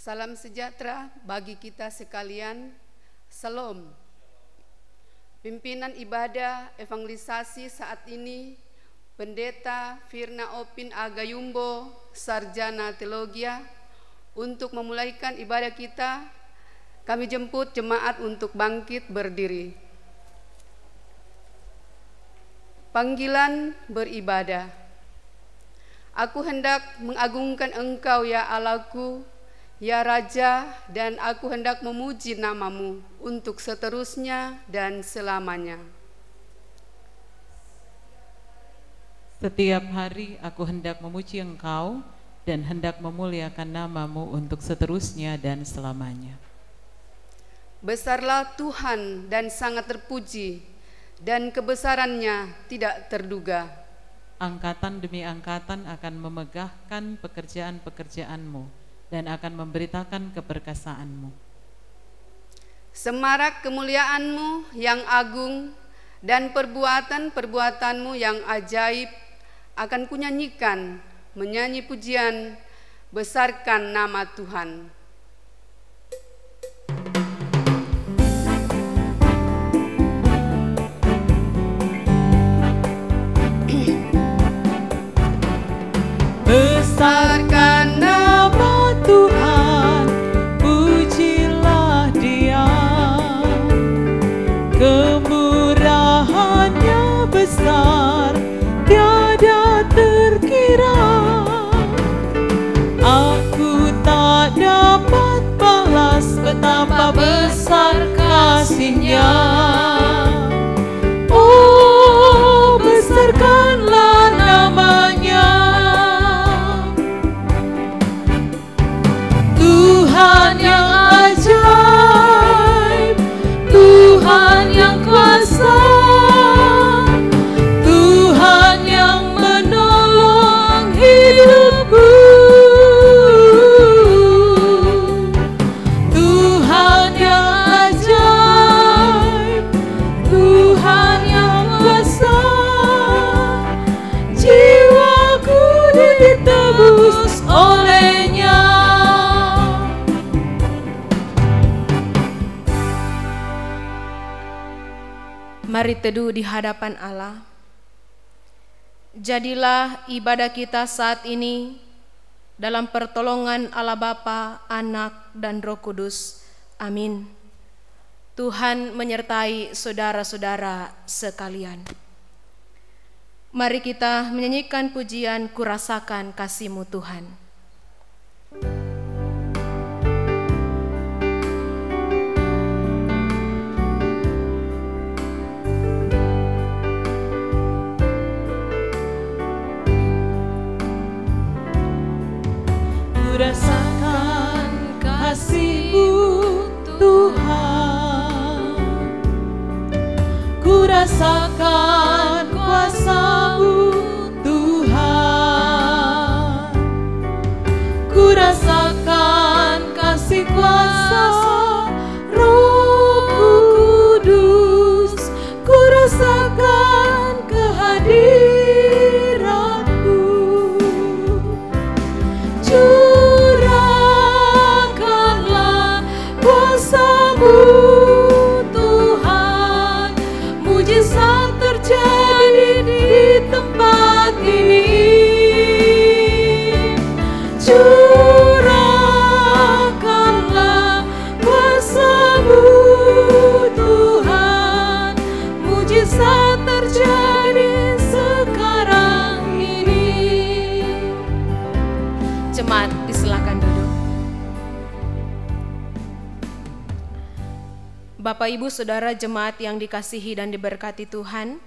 Salam sejahtera bagi kita sekalian. Salam. Pimpinan ibadah evangelisasi saat ini, Pendeta Firna Opin Agayumbo, Sarjana Teologia. Untuk memulaikan ibadah kita, kami jemput jemaat untuk bangkit berdiri. Panggilan beribadah. Aku hendak mengagungkan Engkau ya Allahku, ya Raja, dan aku hendak memuji namamu untuk seterusnya dan selamanya. Setiap hari aku hendak memuji Engkau dan hendak memuliakan namamu untuk seterusnya dan selamanya. Besarlah Tuhan dan sangat terpuji, dan kebesarannya tidak terduga. Angkatan demi angkatan akan memegahkan pekerjaan-pekerjaanmu dan akan memberitakan keperkasaanmu. Semarak kemuliaanmu yang agung dan perbuatan-perbuatanmu yang ajaib akan kunyanyikan, menyanyi pujian, besarkan nama Tuhan. Besarkan nama Tuhan, pujilah Dia. Kemurahannya besar, tiada terkira. Aku tak dapat balas betapa besar kasih-Nya. Oh, besarkanlah namanya. Tuhan yang ajaib, Tuhan yang kuasa, Tuhan yang menolong hidupku, Tuhan yang ajaib, Tuhan yang kuasa, jiwaku ditebus oleh-Nya. Mari teduh di hadapan Allah. Jadilah ibadah kita saat ini dalam pertolongan Allah Bapa, Anak, dan Roh Kudus. Amin. Tuhan menyertai saudara-saudara sekalian. Mari kita menyanyikan pujian Kurasakan Kasih-Mu Tuhan. Kurasakan kasih-Mu Tuhan, kurasakan kuasa-Mu Tuhan, kurasakan kasih kuasa Roh Kudus, kurasakan kehadiran-Mu. Tuhan, mujizat terjadi di tempat ini. Curahkanlah kuasa-Mu Tuhan, mujizat terjadi sekarang ini. Jemaat, disilakan duduk. Bapak, Ibu, Saudara jemaat yang dikasihi dan diberkati Tuhan,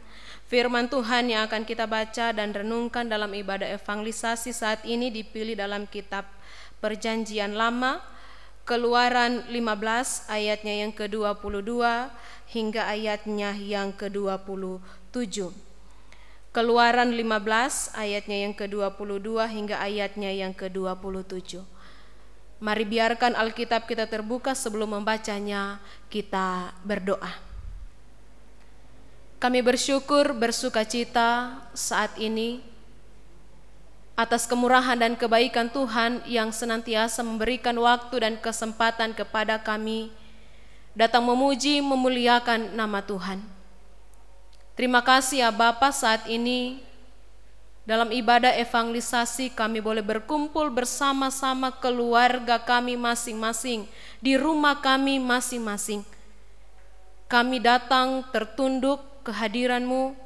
firman Tuhan yang akan kita baca dan renungkan dalam ibadah evangelisasi saat ini dipilih dalam kitab Perjanjian Lama, Keluaran 15 ayatnya yang ke-22 hingga ayatnya yang ke-27. Keluaran 15 ayatnya yang ke-22 hingga ayatnya yang ke-27. Mari biarkan Alkitab kita terbuka. Sebelum membacanya, kita berdoa. Kami bersyukur, bersukacita saat ini atas kemurahan dan kebaikan Tuhan yang senantiasa memberikan waktu dan kesempatan kepada kami datang memuji memuliakan nama Tuhan. Terima kasih ya Bapa, saat ini dalam ibadah evangelisasi kami boleh berkumpul bersama-sama keluarga kami masing-masing, di rumah kami masing-masing. Kami datang tertunduk kehadiran-Mu,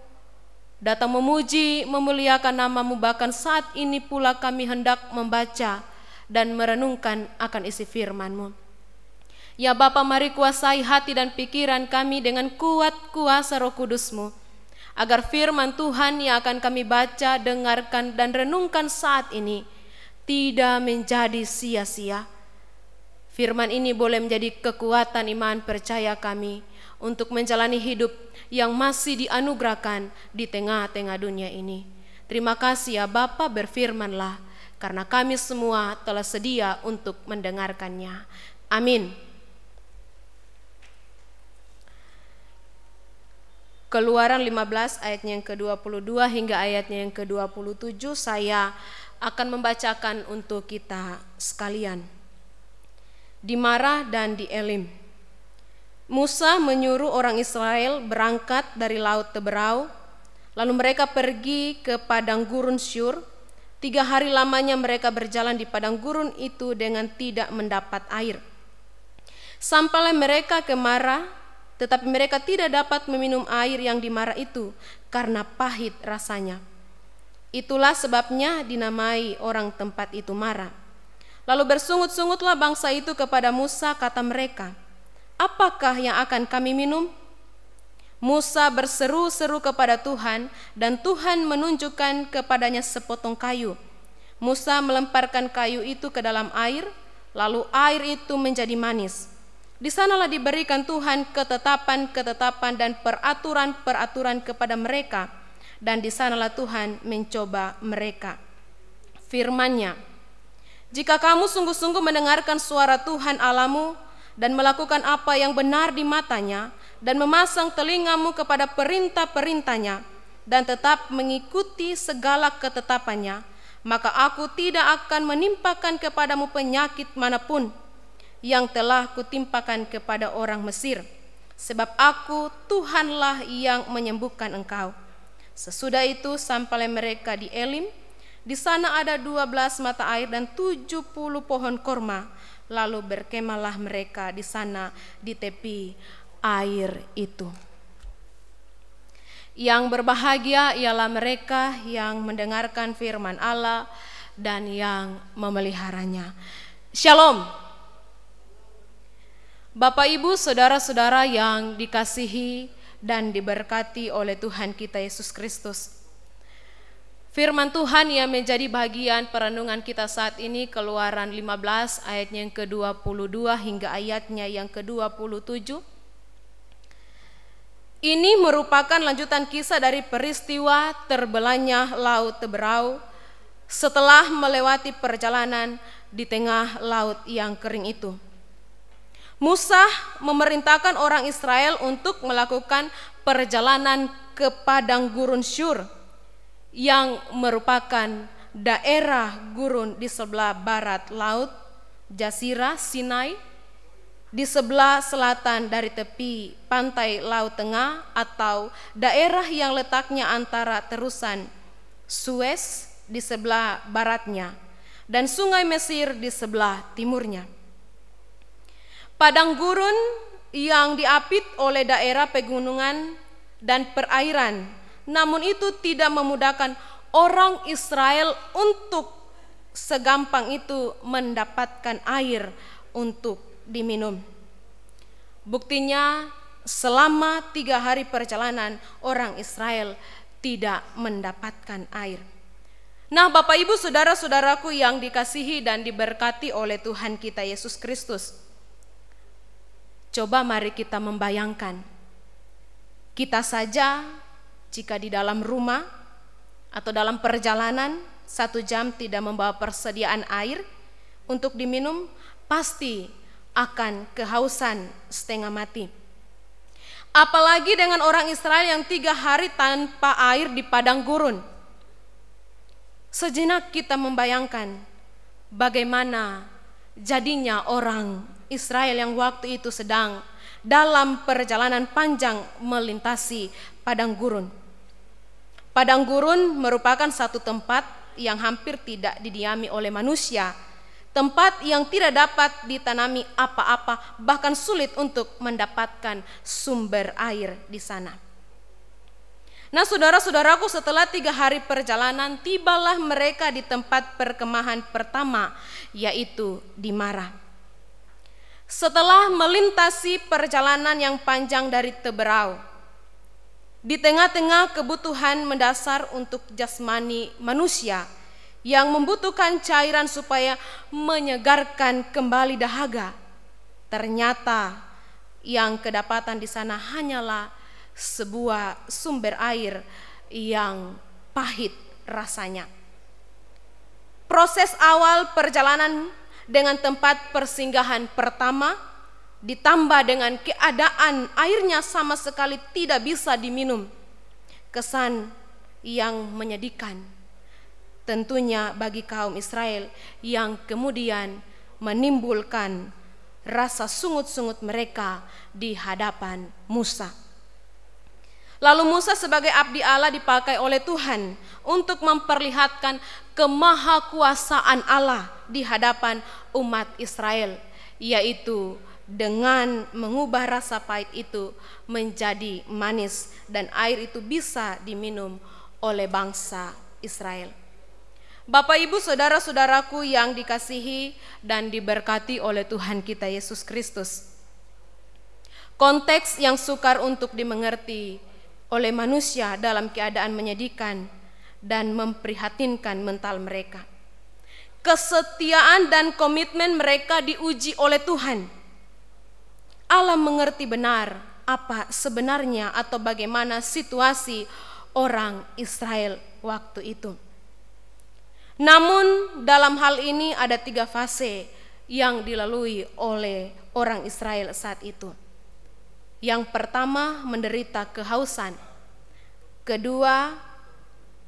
datang memuji, memuliakan nama-Mu, bahkan saat ini pula kami hendak membaca dan merenungkan akan isi firman-Mu. Ya Bapa, mari kuasai hati dan pikiran kami dengan kuat kuasa Roh Kudus-Mu, agar firman Tuhan yang akan kami baca, dengarkan, dan renungkan saat ini tidak menjadi sia-sia. Firman ini boleh menjadi kekuatan iman percaya kami untuk menjalani hidup yang masih dianugerahkan di tengah-tengah dunia ini. Terima kasih ya Bapa, berfirmanlah, karena kami semua telah sedia untuk mendengarkannya. Amin. Keluaran 15 ayatnya yang ke-22 hingga ayatnya yang ke-27 saya akan membacakan untuk kita sekalian. Di Marah dan di Elim, Musa menyuruh orang Israel berangkat dari Laut Teberau, lalu mereka pergi ke padang gurun Syur. 3 hari lamanya mereka berjalan di padang gurun itu dengan tidak mendapat air. Sampailah mereka ke Marah, tetapi mereka tidak dapat meminum air yang di Marah itu karena pahit rasanya. Itulah sebabnya dinamai orang tempat itu Marah. Lalu bersungut-sungutlah bangsa itu kepada Musa, kata mereka, apakah yang akan kami minum? Musa berseru-seru kepada Tuhan, dan Tuhan menunjukkan kepadanya sepotong kayu. Musa melemparkan kayu itu ke dalam air, lalu air itu menjadi manis. Di sanalah diberikan Tuhan ketetapan-ketetapan dan peraturan-peraturan kepada mereka, dan di sanalah Tuhan mencoba mereka. Firman-Nya, jika kamu sungguh-sungguh mendengarkan suara Tuhan Allahmu dan melakukan apa yang benar di matanya, dan memasang telingamu kepada perintah-perintahnya, dan tetap mengikuti segala ketetapannya, maka aku tidak akan menimpakan kepadamu penyakit manapun yang telah kutimpakan kepada orang Mesir, sebab aku Tuhanlah yang menyembuhkan engkau. Sesudah itu sampailah mereka di Elim. Di sana ada 12 mata air dan 70 pohon korma. Lalu berkemahlah mereka di sana di tepi air itu. Yang berbahagia ialah mereka yang mendengarkan firman Allah dan yang memeliharanya. Shalom. Bapak, Ibu, saudara-saudara yang dikasihi dan diberkati oleh Tuhan kita Yesus Kristus. Firman Tuhan yang menjadi bagian perenungan kita saat ini, Keluaran 15 ayatnya yang ke-22 hingga ayatnya yang ke-27. Ini merupakan lanjutan kisah dari peristiwa terbelahnya Laut Teberau setelah melewati perjalanan di tengah laut yang kering itu. Musa memerintahkan orang Israel untuk melakukan perjalanan ke padang gurun Syur yang merupakan daerah gurun di sebelah barat laut Jazirah Sinai, di sebelah selatan dari tepi pantai Laut Tengah atau daerah yang letaknya antara terusan Suez di sebelah baratnya dan Sungai Mesir di sebelah timurnya. Padang gurun yang diapit oleh daerah pegunungan dan perairan, namun itu tidak memudahkan orang Israel untuk segampang itu mendapatkan air untuk diminum. Buktinya selama 3 hari perjalanan orang Israel tidak mendapatkan air. Nah, Bapak, Ibu, saudara-saudaraku yang dikasihi dan diberkati oleh Tuhan kita Yesus Kristus, coba mari kita membayangkan, kita saja jika di dalam rumah atau dalam perjalanan 1 jam tidak membawa persediaan air untuk diminum, pasti akan kehausan setengah mati. Apalagi dengan orang Israel yang 3 hari tanpa air di padang gurun. sejenak kita membayangkan bagaimana jadinya orang Israel yang waktu itu sedang dalam perjalanan panjang melintasi padang gurun. Padang gurun merupakan satu tempat yang hampir tidak didiami oleh manusia, tempat yang tidak dapat ditanami apa-apa, bahkan sulit untuk mendapatkan sumber air di sana. Nah, saudara-saudaraku, setelah 3 hari perjalanan, tibalah mereka di tempat perkemahan pertama, yaitu di Marah. Setelah melintasi perjalanan yang panjang dari Teberau, di tengah-tengah kebutuhan mendasar untuk jasmani manusia yang membutuhkan cairan supaya menyegarkan kembali dahaga, ternyata yang kedapatan di sana hanyalah sebuah sumber air yang pahit rasanya. Proses awal perjalanan dengan tempat persinggahan pertama ditambah dengan keadaan airnya sama sekali tidak bisa diminum. Kesan yang menyedihkan tentunya bagi kaum Israel yang kemudian menimbulkan rasa sungut-sungut mereka di hadapan Musa. Lalu Musa sebagai abdi Allah dipakai oleh Tuhan untuk memperlihatkan kemahakuasaan Allah di hadapan umat Israel, yaitu dengan mengubah rasa pahit itu menjadi manis dan air itu bisa diminum oleh bangsa Israel. Bapak, Ibu, saudara-saudaraku yang dikasihi dan diberkati oleh Tuhan kita Yesus Kristus, konteks yang sukar untuk dimengerti oleh manusia dalam keadaan menyedihkan dan memprihatinkan mental mereka. Kesetiaan dan komitmen mereka diuji oleh Tuhan. Allah mengerti benar apa sebenarnya atau bagaimana situasi orang Israel waktu itu. Namun dalam hal ini ada 3 fase yang dilalui oleh orang Israel saat itu. Yang pertama, menderita kehausan. Kedua,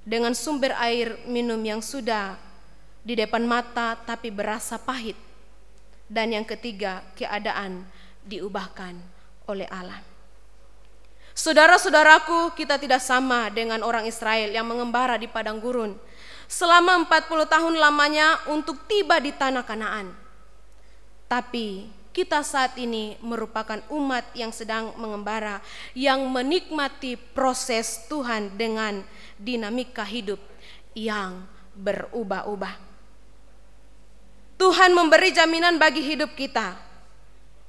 dengan sumber air minum yang sudah di depan mata tapi berasa pahit. Dan yang ketiga, keadaan diubahkan oleh Allah. Saudara-saudaraku, kita tidak sama dengan orang Israel yang mengembara di padang gurun selama 40 tahun lamanya untuk tiba di tanah Kanaan. Tapi kita saat ini merupakan umat yang sedang mengembara, yang menikmati proses Tuhan dengan dinamika hidup yang berubah-ubah. Tuhan memberi jaminan bagi hidup kita.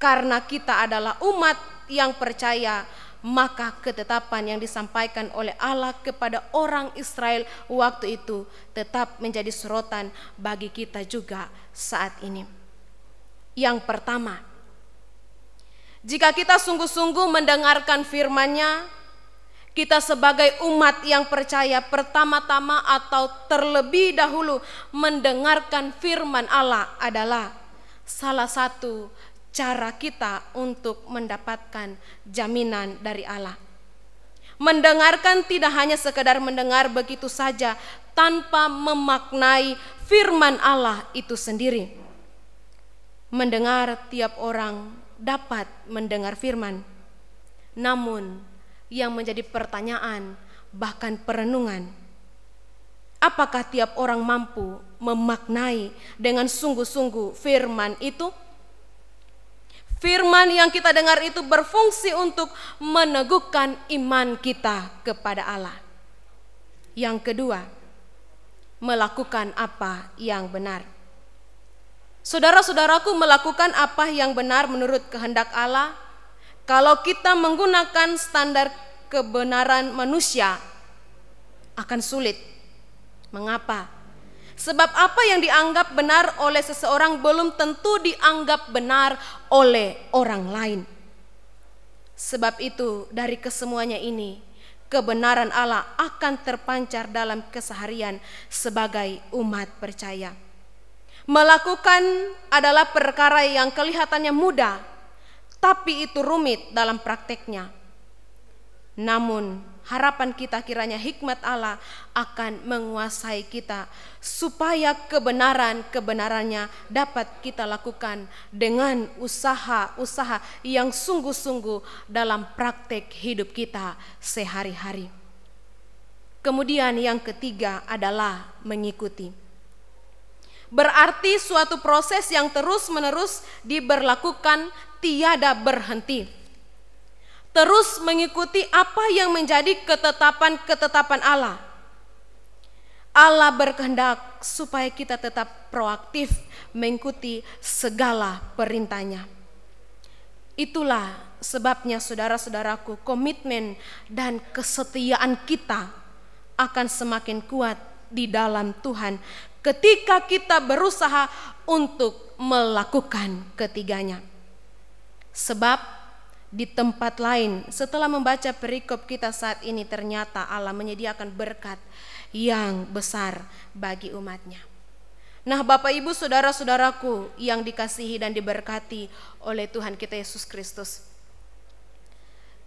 Karena kita adalah umat yang percaya, maka ketetapan yang disampaikan oleh Allah kepada orang Israel waktu itu tetap menjadi sorotan bagi kita juga saat ini. Yang pertama, jika kita sungguh-sungguh mendengarkan firman-Nya, kita sebagai umat yang percaya pertama-tama atau terlebih dahulu mendengarkan firman Allah adalah salah satu cara kita untuk mendapatkan jaminan dari Allah. Mendengarkan tidak hanya sekedar mendengar begitu saja tanpa memaknai firman Allah itu sendiri. Mendengar, tiap orang dapat mendengar firman. Namun yang menjadi pertanyaan bahkan perenungan, apakah tiap orang mampu memaknai dengan sungguh-sungguh firman itu? Firman yang kita dengar itu berfungsi untuk meneguhkan iman kita kepada Allah. Yang kedua, melakukan apa yang benar. Saudara-saudaraku, melakukan apa yang benar menurut kehendak Allah, kalau kita menggunakan standar kebenaran manusia, akan sulit. Mengapa? Sebab apa yang dianggap benar oleh seseorang belum tentu dianggap benar oleh orang lain. Sebab itu, dari kesemuanya ini, kebenaran Allah akan terpancar dalam keseharian sebagai umat percaya. Melakukan adalah perkara yang kelihatannya mudah, tapi itu rumit dalam prakteknya. Namun harapan kita kiranya hikmat Allah akan menguasai kita, supaya kebenarannya dapat kita lakukan dengan usaha-usaha yang sungguh-sungguh dalam praktek hidup kita sehari-hari. Kemudian yang ketiga adalah mengikuti. Berarti suatu proses yang terus-menerus diberlakukan, tiada berhenti. Terus mengikuti apa yang menjadi ketetapan Allah. Allah berkehendak supaya kita tetap proaktif mengikuti segala perintahnya. Itulah sebabnya saudara-saudaraku, komitmen dan kesetiaan kita akan semakin kuat di dalam Tuhan ketika kita berusaha untuk melakukan ketiganya. Sebab di tempat lain setelah membaca perikop kita saat ini, ternyata Allah menyediakan berkat yang besar bagi umatnya. Nah, Bapak Ibu saudara-saudaraku yang dikasihi dan diberkati oleh Tuhan kita Yesus Kristus,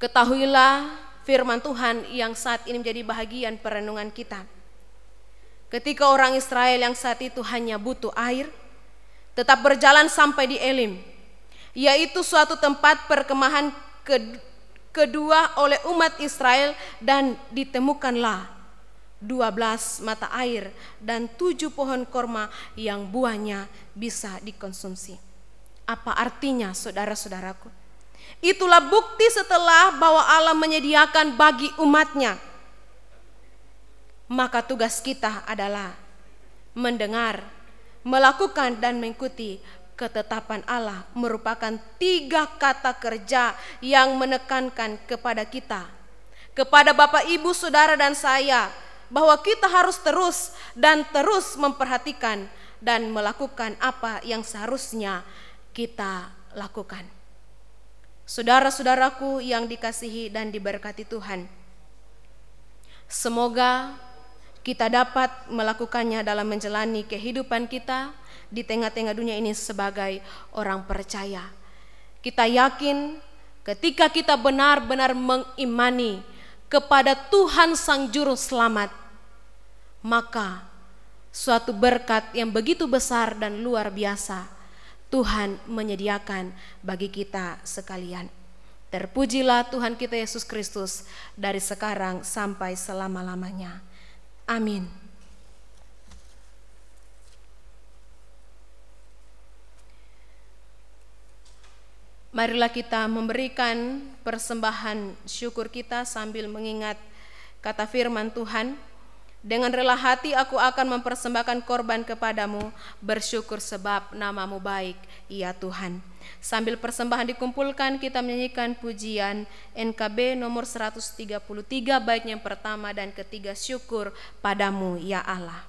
ketahuilah firman Tuhan yang saat ini menjadi bahagian perenungan kita. Ketika orang Israel yang saat itu hanya butuh air, tetap berjalan sampai di Elim, yaitu suatu tempat perkemahan kedua oleh umat Israel, dan ditemukanlah 12 mata air dan 7 pohon korma yang buahnya bisa dikonsumsi. Apa artinya, saudara-saudaraku? Itulah bukti setelah bahwa Allah menyediakan bagi umatnya. Maka tugas kita adalah mendengar, melakukan dan mengikuti ketetapan Allah, merupakan 3 kata kerja yang menekankan kepada kita, kepada Bapak, Ibu, Saudara dan saya, bahwa kita harus terus memperhatikan dan melakukan apa yang seharusnya kita lakukan. Saudara-saudaraku yang dikasihi dan diberkati Tuhan, semoga kita dapat melakukannya dalam menjalani kehidupan kita di tengah-tengah dunia ini sebagai orang percaya. Kita yakin ketika kita benar-benar mengimani kepada Tuhan Sang Juru Selamat, maka suatu berkat yang begitu besar dan luar biasa Tuhan menyediakan bagi kita sekalian. Terpujilah Tuhan kita Yesus Kristus dari sekarang sampai selama-lamanya. Amin. Marilah kita memberikan persembahan syukur kita sambil mengingat kata firman Tuhan. Dengan rela hati aku akan mempersembahkan korban kepadamu, bersyukur sebab namamu baik, ya Tuhan. Sambil persembahan dikumpulkan, kita menyanyikan pujian NKB nomor 133, bait yang pertama dan ketiga, syukur padamu ya Allah.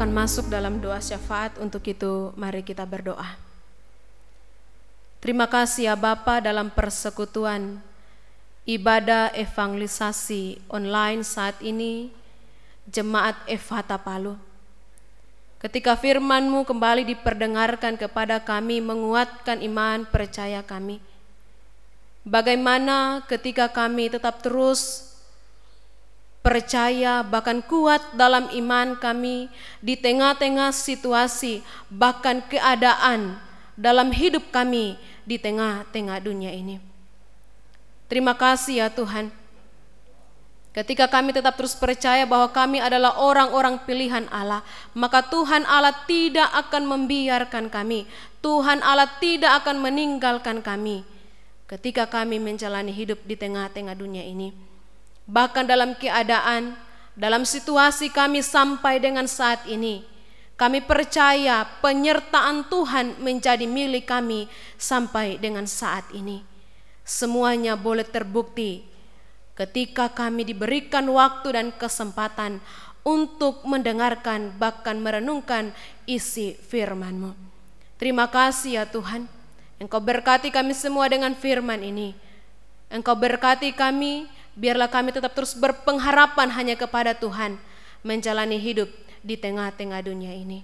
akan masuk dalam doa syafaat. Untuk itu mari kita berdoa. Terima kasih ya Bapa, dalam persekutuan ibadah evangelisasi online saat ini, Jemaat Efata Palu, ketika firman-Mu kembali diperdengarkan kepada kami, menguatkan iman percaya kami. Bagaimana ketika kami tetap terus percaya, bahkan kuat dalam iman kami di tengah-tengah situasi, bahkan keadaan dalam hidup kami di tengah-tengah dunia ini. Terima kasih ya Tuhan, ketika kami tetap terus percaya bahwa kami adalah orang-orang pilihan Allah, maka Tuhan Allah tidak akan membiarkan kami, Tuhan Allah tidak akan meninggalkan kami ketika kami menjalani hidup di tengah-tengah dunia ini. Bahkan dalam keadaan, dalam situasi kami sampai dengan saat ini, kami percaya penyertaan Tuhan menjadi milik kami sampai dengan saat ini. Semuanya boleh terbukti ketika kami diberikan waktu dan kesempatan untuk mendengarkan bahkan merenungkan isi firman-Mu. Terima kasih ya Tuhan, Engkau berkati kami semua dengan firman ini. Engkau berkati kami, biarlah kami tetap terus berpengharapan hanya kepada Tuhan, menjalani hidup di tengah-tengah dunia ini.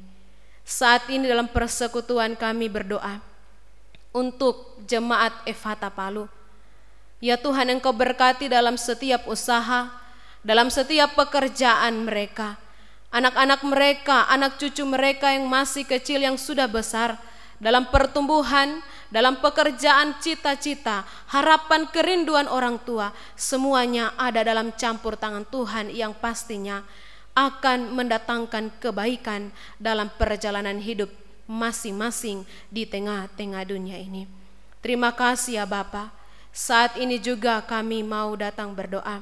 Saat ini dalam persekutuan kami berdoa untuk Jemaat Efata Palu. Ya Tuhan, Engkau berkati dalam setiap usaha, dalam setiap pekerjaan mereka, anak-anak mereka, anak cucu mereka yang masih kecil, yang sudah besar, dalam pertumbuhan, dalam pekerjaan, cita-cita, harapan, kerinduan orang tua, semuanya ada dalam campur tangan Tuhan yang pastinya akan mendatangkan kebaikan dalam perjalanan hidup masing-masing di tengah-tengah dunia ini. Terima kasih ya Bapa. Saat ini juga kami mau datang berdoa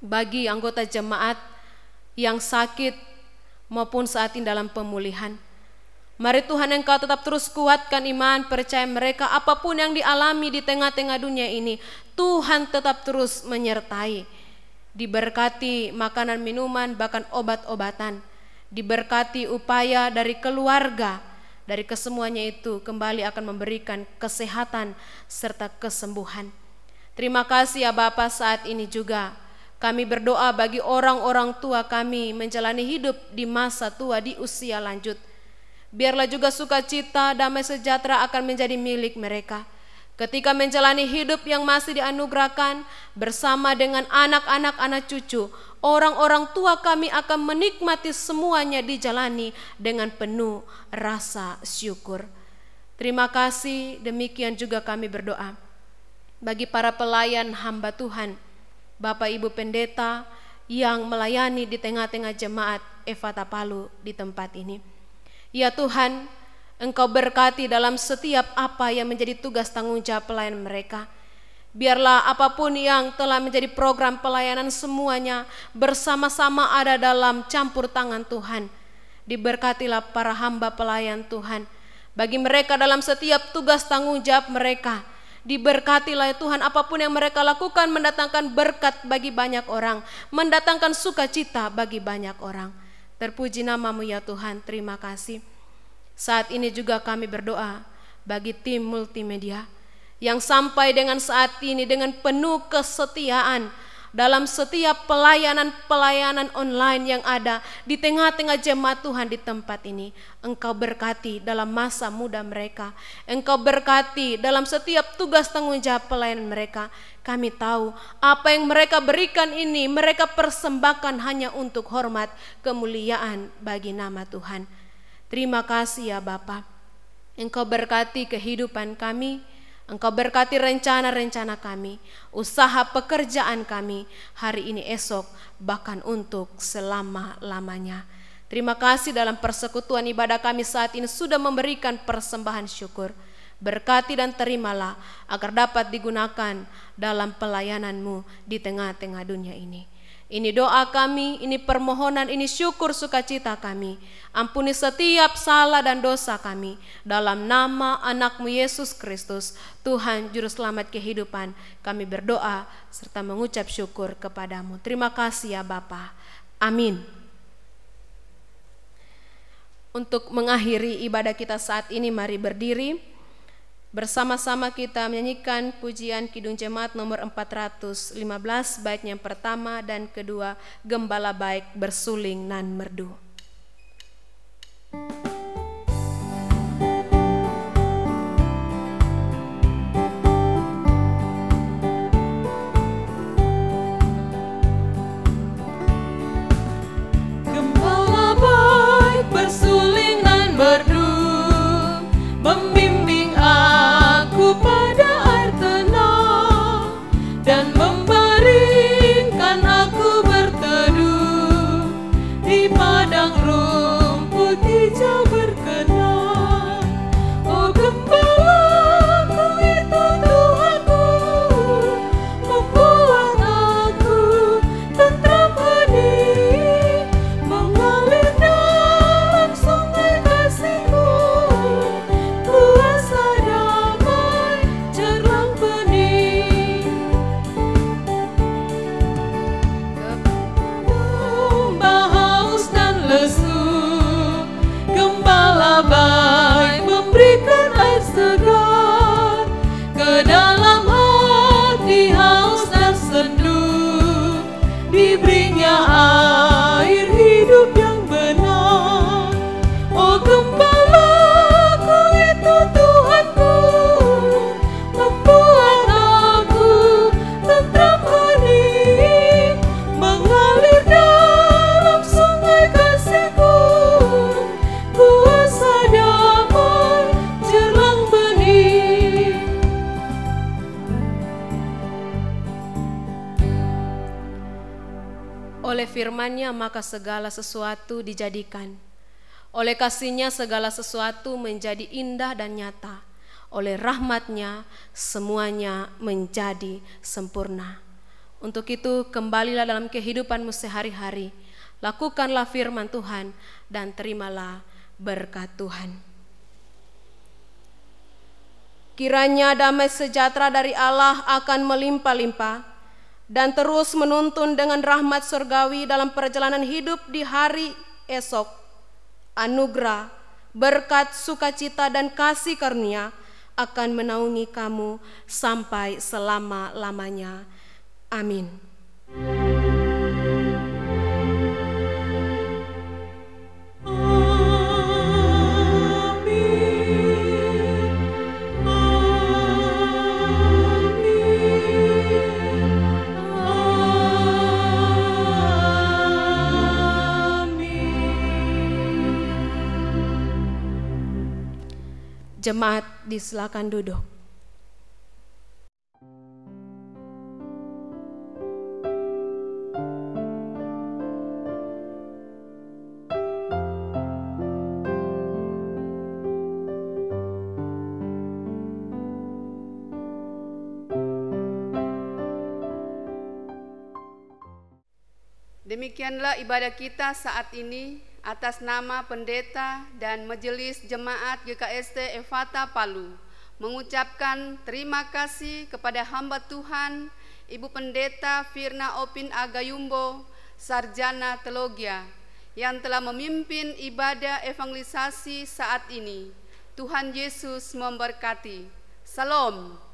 bagi anggota jemaat yang sakit maupun saat ini dalam pemulihan. Mari Tuhan, Engkau tetap terus kuatkan iman percaya mereka, apapun yang dialami di tengah-tengah dunia ini, Tuhan tetap terus menyertai. Diberkati makanan, minuman, bahkan obat-obatan. Diberkati upaya dari keluarga, dari kesemuanya itu kembali akan memberikan kesehatan serta kesembuhan. Terima kasih ya Bapa, saat ini juga kami berdoa bagi orang-orang tua kami menjalani hidup di masa tua, di usia lanjut. Biarlah juga sukacita, damai sejahtera akan menjadi milik mereka ketika menjalani hidup yang masih dianugerahkan bersama dengan anak-anak, anak cucu. Orang-orang tua kami akan menikmati semuanya dijalani dengan penuh rasa syukur. Terima kasih. Demikian juga kami berdoa bagi para pelayan hamba Tuhan, Bapak Ibu Pendeta yang melayani di tengah-tengah Jemaat Efata Palu di tempat ini. Ya Tuhan, Engkau berkati dalam setiap apa yang menjadi tugas tanggung jawab pelayanan mereka. Biarlah apapun yang telah menjadi program pelayanan, semuanya bersama-sama ada dalam campur tangan Tuhan. Diberkatilah para hamba pelayan Tuhan. Bagi mereka dalam setiap tugas tanggung jawab mereka, diberkatilah ya Tuhan, apapun yang mereka lakukan mendatangkan berkat bagi banyak orang, mendatangkan sukacita bagi banyak orang. Terpuji nama-Mu ya Tuhan, terima kasih. Saat ini juga kami berdoa bagi tim multimedia yang sampai dengan saat ini dengan penuh kesetiaan dalam setiap pelayanan online yang ada di tengah-tengah jemaat Tuhan di tempat ini. Engkau berkati dalam masa muda mereka, Engkau berkati dalam setiap tugas tanggung jawab pelayanan mereka. Kami tahu apa yang mereka berikan ini mereka persembahkan hanya untuk hormat kemuliaan bagi nama Tuhan. Terima kasih ya Bapa. Engkau berkati kehidupan kami, Engkau berkati rencana-rencana kami, usaha pekerjaan kami hari ini, esok, bahkan untuk selama-lamanya. Terima kasih dalam persekutuan ibadah kami saat ini sudah memberikan persembahan syukur. Berkati dan terimalah agar dapat digunakan dalam pelayanan-Mu di tengah-tengah dunia ini. Ini doa kami, ini permohonan, ini syukur sukacita kami. Ampuni setiap salah dan dosa kami. Dalam nama anak-Mu Yesus Kristus, Tuhan Juru Selamat kehidupan, kami berdoa serta mengucap syukur kepada-Mu. Terima kasih ya Bapa. Amin. Untuk mengakhiri ibadah kita saat ini, mari berdiri. Bersama-sama kita menyanyikan pujian Kidung Jemaat nomor 415, bait yang pertama dan kedua, Gembala Baik Bersuling Nan Merdu. Bersuling nan merdu, membimbing aku pada air tenang, dan membaringkan aku berteduh di padang rumput hijau berkenan. Oh gembalaku itu Tuhanku, membuat aku tentram hening, mengalir dalam sungai kasih-Ku, kuasa damai cerlang bening. Domba haus dan lesu, Gembala Baik memberikan air segar ke dalam hati haus dan sendu, diberinya air hidup yang benar. Oh gembalaku itu Tuhanku, membuat aku tentram hening, mengalir dalam sungai kasih-Ku, kuasa damai cerlang bening. Oleh firman-Nya maka segala sesuatu dijadikan. Oleh kasih-Nya segala sesuatu menjadi indah dan nyata. Oleh rahmat-Nya semuanya menjadi sempurna. Untuk itu kembalilah dalam kehidupanmu sehari-hari. Lakukanlah firman Tuhan dan terimalah berkat Tuhan. Kiranya damai sejahtera dari Allah akan melimpah-limpah dan terus menuntun dengan rahmat surgawi dalam perjalanan hidup di hari esok. Anugerah, berkat, sukacita, dan kasih karunia akan menaungi kamu sampai selama-lamanya. Amin. Jemaat disilakan duduk. Demikianlah ibadah kita saat ini atas nama pendeta dan majelis jemaat GKST Efata Palu, mengucapkan terima kasih kepada hamba Tuhan Ibu Pendeta Firna Opin Agayumbo, Sarjana Teologia, yang telah memimpin ibadah evangelisasi saat ini. Tuhan Yesus memberkati. Salam.